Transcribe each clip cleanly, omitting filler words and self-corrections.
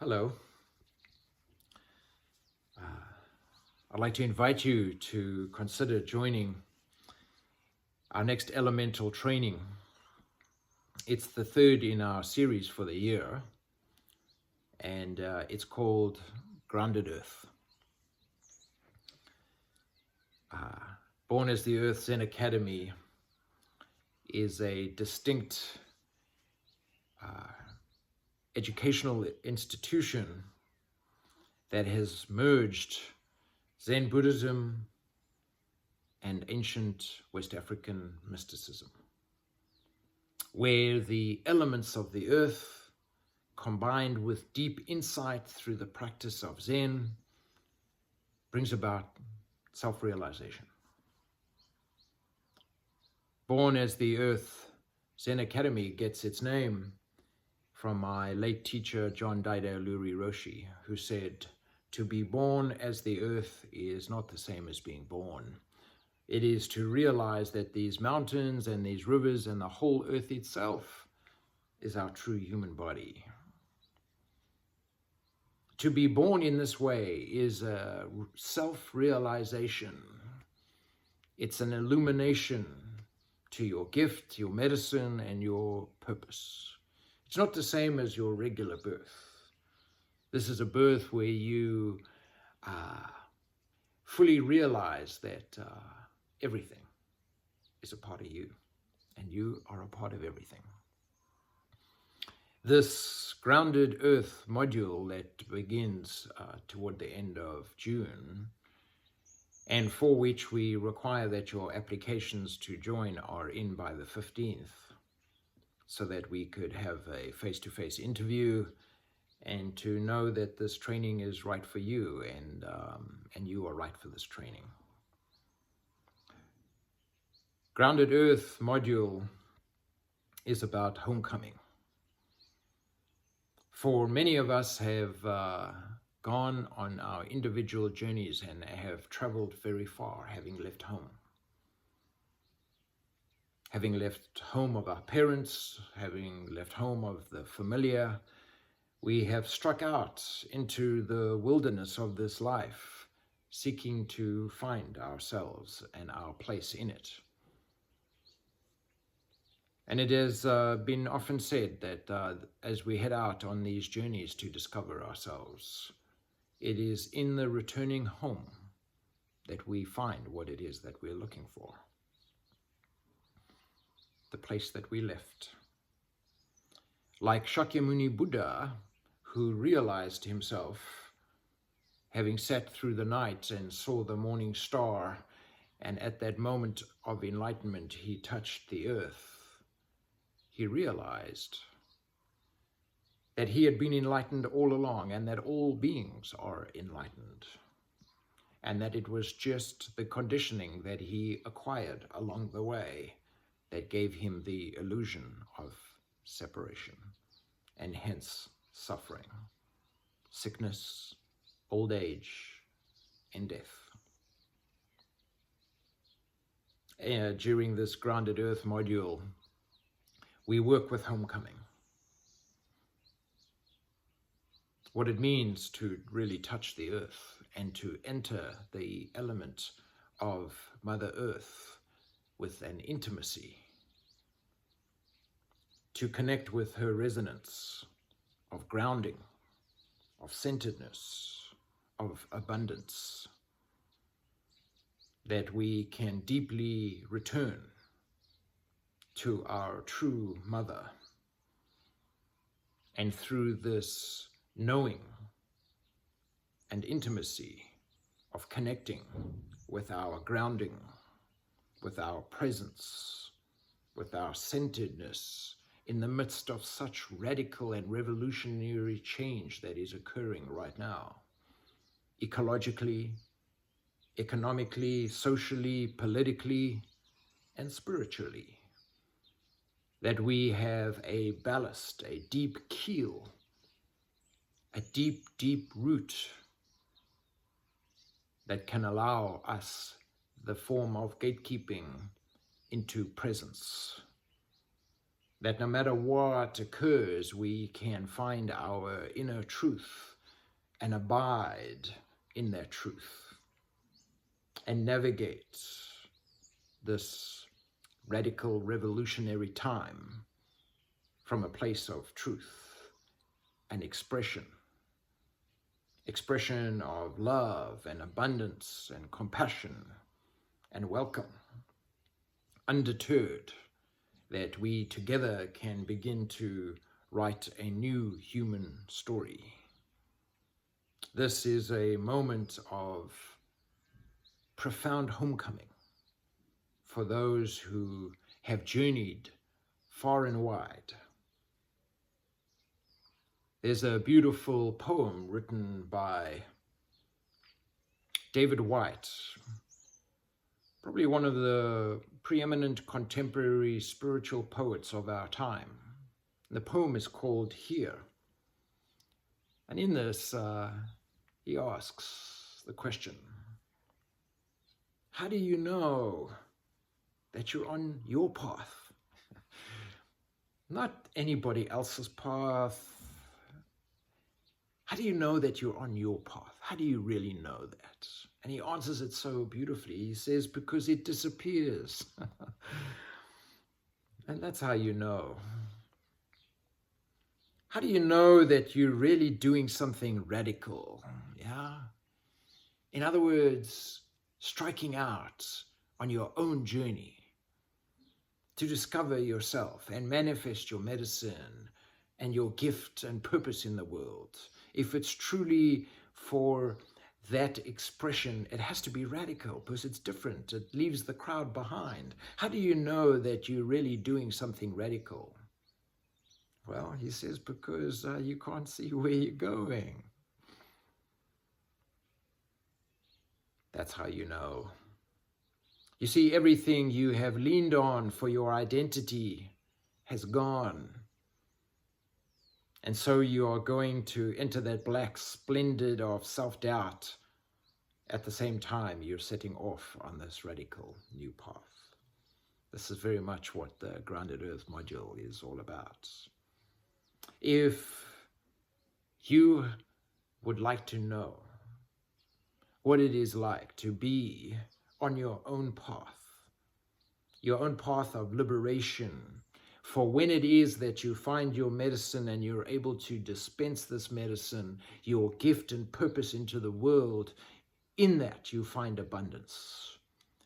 Hello. I'd like to invite you to consider joining our next elemental training. It's the third in our series for the year, and it's called Grounded Earth. Born as the Earth Zen Academy is a distinct educational institution that has merged Zen Buddhism and ancient West African mysticism, where the elements of the earth, combined with deep insight through the practice of Zen, brings about self-realization. Born as the Earth Zen Academy gets its name from my late teacher, John Daido Loori Roshi, who said, "To be born as the earth is not the same as being born. It is to realize that these mountains and these rivers and the whole earth itself is our true human body." To be born in this way is a self-realization. It's an illumination to your gift, your medicine, and your purpose. It's not the same as your regular birth. This is a birth where you fully realize that everything is a part of you, and you are a part of everything. This Grounded Earth module that begins toward the end of June, and for which we require that your applications to join are in by the 15th, so that we could have a face-to-face interview and to know that this training is right for you, and you are right for this training. Grounded Earth module is about homecoming. For many of us have gone on our individual journeys and have traveled very far, having left home. Having left home of our parents, having left home of the familiar, we have struck out into the wilderness of this life, seeking to find ourselves and our place in it. And it has been often said that as we head out on these journeys to discover ourselves, it is in the returning home that we find what it is that we're looking for. The place that we left. Like Shakyamuni Buddha, who realized himself, having sat through the night and saw the morning star, and at that moment of enlightenment he touched the earth, he realized that he had been enlightened all along, and that all beings are enlightened, and that it was just the conditioning that he acquired along the way that gave him the illusion of separation, and hence suffering, sickness, old age, and death. During this Grounded Earth module, we work with homecoming. What it means to really touch the earth and to enter the element of Mother Earth with an intimacy, to connect with her resonance of grounding, of centeredness, of abundance, that we can deeply return to our true mother. And through this knowing and intimacy of connecting with our grounding, with our presence, with our centeredness in the midst of such radical and revolutionary change that is occurring right now, ecologically, economically, socially, politically, and spiritually, that we have a ballast, a deep keel, a deep, deep root that can allow us the form of gatekeeping into presence, that no matter what occurs, we can find our inner truth and abide in that truth and navigate this radical revolutionary time from a place of truth and expression of love and abundance and compassion and welcome, undeterred, that we together can begin to write a new human story. This is a moment of profound homecoming for those who have journeyed far and wide. There's a beautiful poem written by David White, probably one of the preeminent contemporary spiritual poets of our time. The poem is called Here. And in this, he asks the question, how do you know that you're on your path? Not anybody else's path. How do you know that you're on your path? How do you really know that? And he answers it so beautifully. He says, because it disappears. And that's how you know. How do you know that you're really doing something radical? Yeah. In other words, striking out on your own journey to discover yourself and manifest your medicine and your gift and purpose in the world. If it's truly for that expression, it has to be radical because it's different. It leaves the crowd behind. How do you know that you're really doing something radical? Well, he says, because you can't see where you're going. That's how you know. You see, everything you have leaned on for your identity has gone. And so you are going to enter that black splendid of self-doubt. At the same time, you're setting off on this radical new path. This is very much what the Grounded Earth module is all about. If you would like to know what it is like to be on your own path of liberation, for when it is that you find your medicine and you're able to dispense this medicine, your gift and purpose into the world, in that you find abundance.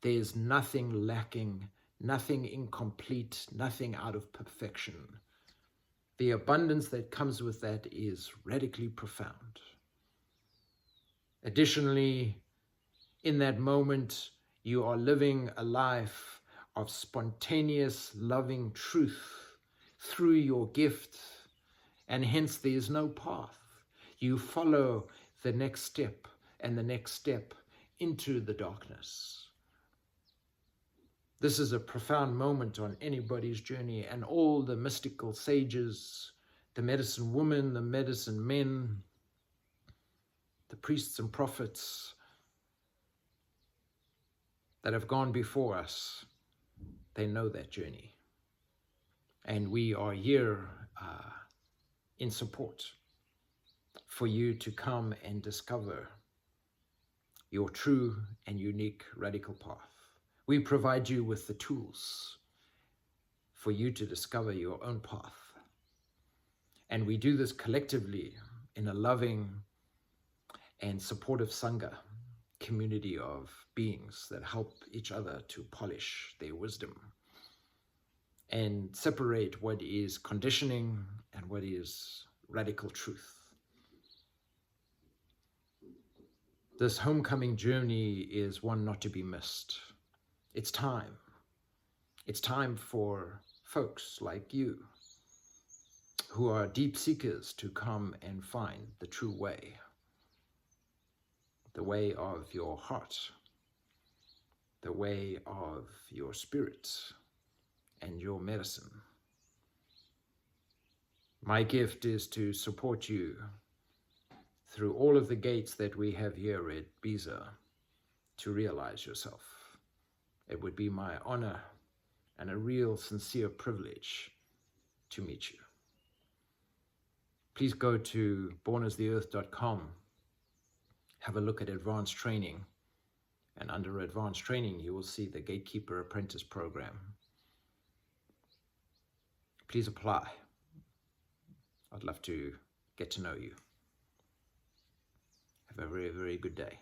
There's nothing lacking, nothing incomplete, nothing out of perfection. The abundance that comes with that is radically profound. Additionally, in that moment, you are living a life of spontaneous, loving truth through your gift, and hence there is no path. You follow the next step and the next step into the darkness. This is a profound moment on anybody's journey, and all the mystical sages, the medicine women, the medicine men, the priests and prophets that have gone before us, they know that journey. And we are here in support for you to come and discover your true and unique radical path. We provide you with the tools for you to discover your own path. And we do this collectively in a loving and supportive Sangha, community of beings that help each other to polish their wisdom and separate what is conditioning and what is radical truth. This homecoming journey is one not to be missed. It's time. It's time for folks like you who are deep seekers to come and find the true way, the way of your heart, the way of your spirit and your medicine. My gift is to support you through all of the gates that we have here at BEZA to realize yourself. It would be my honor and a real sincere privilege to meet you. Please go to bornastheearth.com, have a look at advanced training, and under advanced training you will see the Gatekeeper Apprentice program. Please apply. I'd love to get to know you. Have a very, very good day.